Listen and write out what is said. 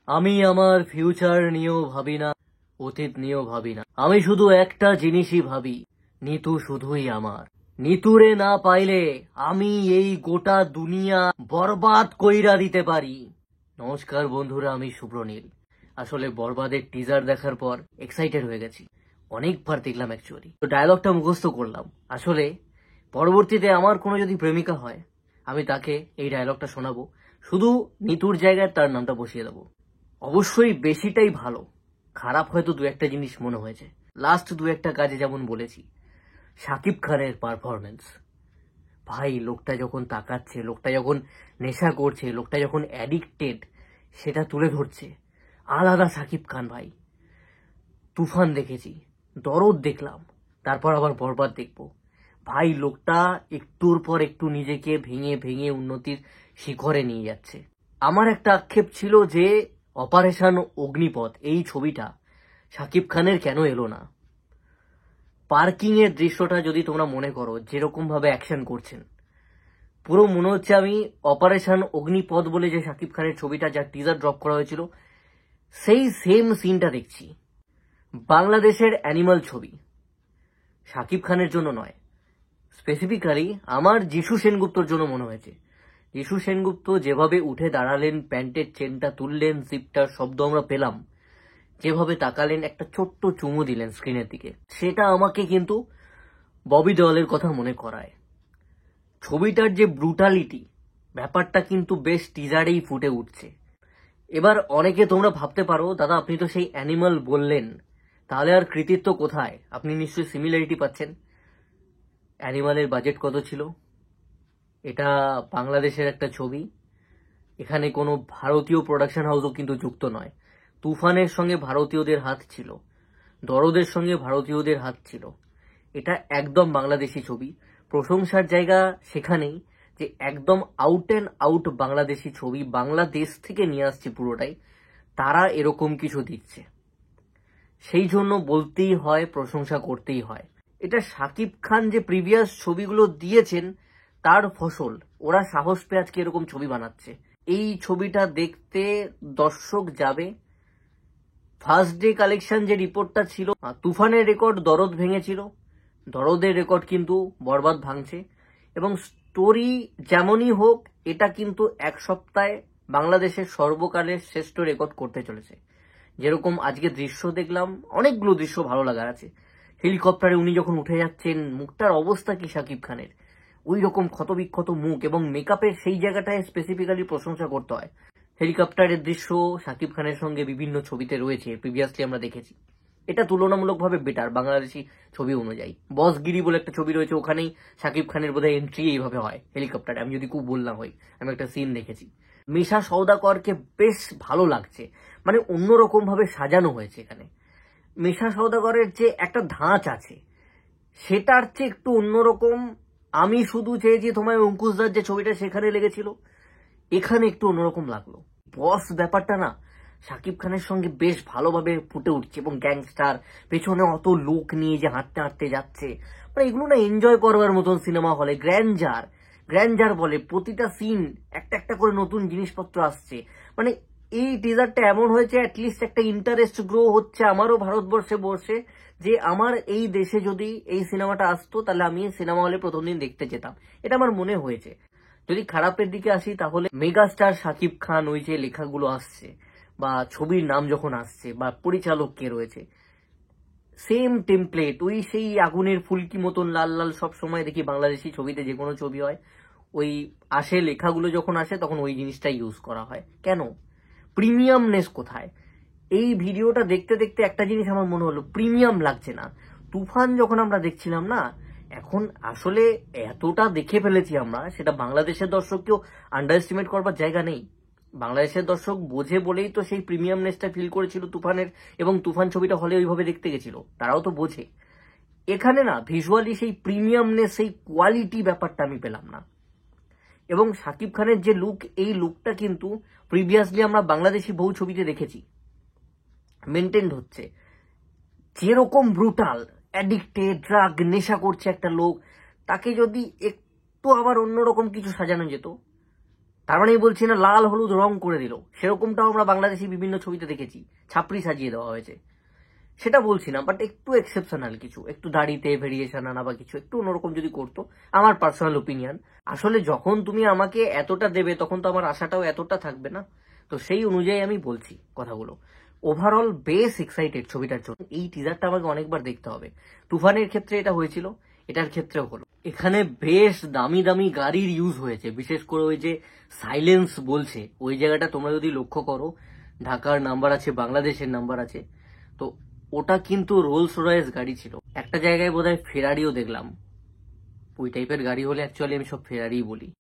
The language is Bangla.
আমি আমার ফিউচার নিয়েও ভাবি না, অতীত নিয়েও ভাবি না। আমি শুধু একটা জিনিসই ভাবি, নিতু শুধুই আমার। নিতুরে না পাইলে আমি এই গোটা দুনিয়া বরবাদ কইরা দিতে পারি। নমস্কার বন্ধুরা, আমি শুভ্রনীল। আসলে বরবাদের টিজার দেখার পর এক্সাইটেড হয়ে গেছি। অনেকবার দেখলাম অ্যাকচুয়ালি, তো ডায়লগটা মুখস্থ করলাম। আসলে পরবর্তীতে আমার কোনো যদি প্রেমিকা হয়, আমি তাকে এই ডায়লগটা শোনাবো, শুধু নিতুর জায়গায় তার নামটা বসিয়ে দেবো। অবশ্যই বেশিটাই ভালো, খারাপ হয়তো দু একটা জিনিস মনে হয়েছে। লাস্ট দু একটা কাজে যেমন বলেছি, শাকিব খানের পারফরমেন্স, ভাই লোকটা যখন তাকাচ্ছে, লোকটা যখন নেশা করছে, লোকটা যখন অ্যাডিক্টেড, সেটা তুলে ধরছে। আলাদা শাকিব খান ভাই। তুফান দেখেছি, দরদ দেখলাম, তারপর আবার বরবাদ দেখবো। ভাই লোকটা একটুর পর একটু নিজেকে ভেঙে ভেঙে উন্নতির শিখরে নিয়ে যাচ্ছে। আমার একটা আক্ষেপ ছিল যে অপারেশন অগ্নিপথ এই ছবিটা শাকিব খানের কেন এলো না। পার্কিং এর দৃশ্যটা যদি তোমরা মনে করো, যেরকম ভাবে অ্যাকশন করছেন, পুরো মনে হচ্ছে আমি অপারেশন অগ্নিপথ বলে যে শাকিব খানের ছবিটা, যার টিজার ড্রপ করা হয়েছিল, সেই সেম সিনটা দেখছি। বাংলাদেশের অ্যানিমাল ছবি, শাকিব খানের জন্য নয়, স্পেসিফিক্যালি আমার যিশু সেনগুপ্তর জন্য মনে হয়েছে। যিশু সেনগুপ্ত যেভাবে উঠে দাঁড়ালেন, প্যান্টের চেনটা তুললেন, জিপটার শব্দ আমরা পেলাম, যেভাবে তাকালেন, একটা ছোট্ট চুমু দিলেন স্ক্রিনের দিকে, সেটা আমাকে কিন্তু ববি দেওয়ালের কথা মনে করায়। ছবিটার যে ব্রুটালিটি, ব্যাপারটা কিন্তু বেশ টিজারেই ফুটে উঠছে। এবার অনেকে তোমরা ভাবতে পারো, দাদা আপনি তো সেই অ্যানিমাল বললেন, তাহলে আর কৃতিত্ব কোথায়? আপনি নিশ্চয়ই সিমিলারিটি পাচ্ছেন। অ্যানিমালের বাজেট কত ছিল? এটা বাংলাদেশের একটা ছবি, এখানে কোনো ভারতীয় প্রোডাকশন হাউসও কিন্তু যুক্ত নয়। তুফানের সঙ্গে ভারতীয়দের হাত ছিল, দরদের সঙ্গে ভারতীয়দের হাত ছিল। এটা একদম বাংলাদেশি ছবি। প্রশংসার জায়গা সেখানেই যে একদম আউট অ্যান্ড আউট বাংলাদেশি ছবি, বাংলাদেশ থেকে নিয়ে আসছে পুরোটাই, তারা এরকম কিছু দিচ্ছে। সেই জন্য বলতেই হয়, প্রশংসা করতেই হয়। এটা শাকিব খান যে প্রিভিয়াস ছবিগুলো দিয়েছেন তার ফসল। ওরা সাহস পেয়ে আজকে এরকম ছবি বানাচ্ছে। এই ছবিটা দেখতে দর্শক যাবে। ফার্স্ট ডে কালেকশন যে রিপোর্টটা ছিল, তুফানের রেকর্ড দরদ ভেঙেছিল, দরদের রেকর্ড কিন্তু বরবাদ ভাঙছে। এবং স্টোরি যেমনই হোক, এটা কিন্তু এক সপ্তাহে বাংলাদেশের সর্বকালের শ্রেষ্ঠ রেকর্ড করতে চলেছে। যেরকম আজকে দৃশ্য দেখলাম, অনেকগুলো দৃশ্য ভালো লাগার আছে। হেলিকপ্টারে উনি যখন উঠে যাচ্ছেন, মুখটার অবস্থা কি শাকিব খানের, ওই রকম ক্ষতবিক্ষত মুখ, এবং মেকআপের সেই জায়গাটায় স্পেসিফিক্যালি প্রশংসা করতে হয়। হেলিকপ্টারের দৃশ্য শাকিব খানের সঙ্গে বিভিন্ন ছবিতে রয়েছে, প্রিভিয়াসলি আমরা দেখেছি। এটা তুলনামূলকভাবে বেটার বাংলাদেশি ছবি অনুযায়ী। বসগিরি বলে একটা ছবি রয়েছে, ওখানেই শাকিব খানের বোধহয় এন্ট্রি এইভাবে হয় হেলিকপ্টারে, আমি যদি খুব বললাম হই, আমি একটা সিন দেখেছি। মিশা সওদাকরকে বেশ ভালো লাগছে, মানে অন্যরকম ভাবে সাজানো হয়েছে এখানে। মিশা সওদাগরের যে একটা ধাঁচ আছে, সেটার চেয়ে একটু অন্যরকম। আমি শুধু চেয়েছি তোমায় অঙ্কুশদার যে ছবিটা সেখানে লেগেছিল, এখানে একটু অন্যরকম লাগলো। বস ব্যাপারটা না শাকিব খানের সঙ্গে বেশ ভালোভাবে ফুটে উঠছে, এবং গ্যাংস্টার, পেছনে অত লোক নিয়ে যে হাঁটতে হাঁটতে যাচ্ছে, মানে এগুলো না এনজয় করবার মতন সিনেমা হলে। গ্র্যান্ডার গ্র্যান্ডার বলে, প্রতিটা সিন একটা একটা করে নতুন জিনিসপত্র আসছে। মানে এই টিজারটা এমন হয়েছে, অ্যাটলিস্ট একটা ইন্টারেস্ট গ্রো হচ্ছে আমারও ভারতবর্ষে বসে, যে আমার এই দেশে যদি এই সিনেমাটা আসতো, তাহলে আমি সিনেমা হলে প্রথম দিন দেখতে যেতাম। এটা আমার মনে হয়েছে। যদি খারাপের দিকে আসি, তাহলে মেগাস্টার শাকিব খান, ওই যে লেখাগুলো আসছে বা ছবির নাম যখন আসছে, বা পরিচালক কে রয়েছে, সেম টেমপ্লেট, ওই সেই আগুনের ফুলকি মতন লাল লাল সব সময় দেখি বাংলাদেশি ছবিতে, যে কোনো ছবি হয়, ওই আসে লেখাগুলো যখন আসে তখন ওই জিনিসটাই ইউজ করা হয়। কেন? প্রিমিয়ামনেস কোথায়? এই ভিডিওটা দেখতে দেখতে একটা জিনিস আমার মনে হলো, প্রিমিয়াম লাগছে না। তুফান যখন আমরা দেখছিলাম না, এখন আসলে এতটা দেখে ফেলেছি আমরা, সেটা বাংলাদেশের দর্শককেও আন্ডার এস্টিমেট করবার জায়গা নেই। বাংলাদেশের দর্শক বোঝে বলেই তো সেই প্রিমিয়ামনেসটা ফিল করেছিল তুফানের, এবং তুফান ছবিটা হলে ওইভাবে দেখতে গেছিল, তারাও তো বোঝে। এখানে না ভিজুয়ালি সেই প্রিমিয়ামনেস, সেই কোয়ালিটি ব্যাপারটা আমি পেলাম না। এবং শাকিব খানের যে লুক, এই লুকটা কিন্তু প্রিভিয়াসলি আমরা বাংলাদেশি বহু ছবিতে দেখেছি, মেনটেন হচ্ছে। যেরকম ব্রুটাল, অ্যাডিক্টেড, ড্রাগ নেশা করছে একটা লোক, তাকে যদি একটু আবার অন্যরকম কিছু সাজানো যেত, তার মানে বলছি না লাল হলুদ রং করে দিল, সেরকমটাও আমরা বাংলাদেশি বিভিন্ন ছবিতে দেখেছি, ছাপড়ি সাজিয়ে দেওয়া হয়েছে, সেটা বলছি না। বাট একটু এক্সেপশনাল কিছু, একটু দাড়িতে ভেরিয়েশন আনা বা কিছু একটু অন্যরকম যদি করতো, আমার পার্সোনাল ওপিনিয়ন। আসলে যখন তুমি আমাকে এতটা দেবে তখন তো আমার আশাটাও এতটা থাকবে না, তো সেই অনুযায়ী আমি বলছি কথাগুলো। ওভারঅল বেশ এক্সাইটেড ছবিটার জন্য। এই টিজারটা আমাকে অনেকবার দেখতে হবে। তুফানের ক্ষেত্রে এটা হয়েছিল, এটার ক্ষেত্রেও হলো। এখানে বেশ দামি দামি গাড়ির ইউজ হয়েছে, বিশেষ করে ওই যে সাইলেন্স বলছে ওই জায়গাটা তোমরা যদি লক্ষ্য করো, ঢাকার নাম্বার আছে, বাংলাদেশের নাম্বার আছে, তো ওটা কিন্তু রোলস রয়েস গাড়ি ছিল। একটা জায়গায় বোধহয় ফেরারিও দেখলাম। ওই টাইপের গাড়ি হলে অ্যাকচুয়ালি আমি সব ফেরারি বলি।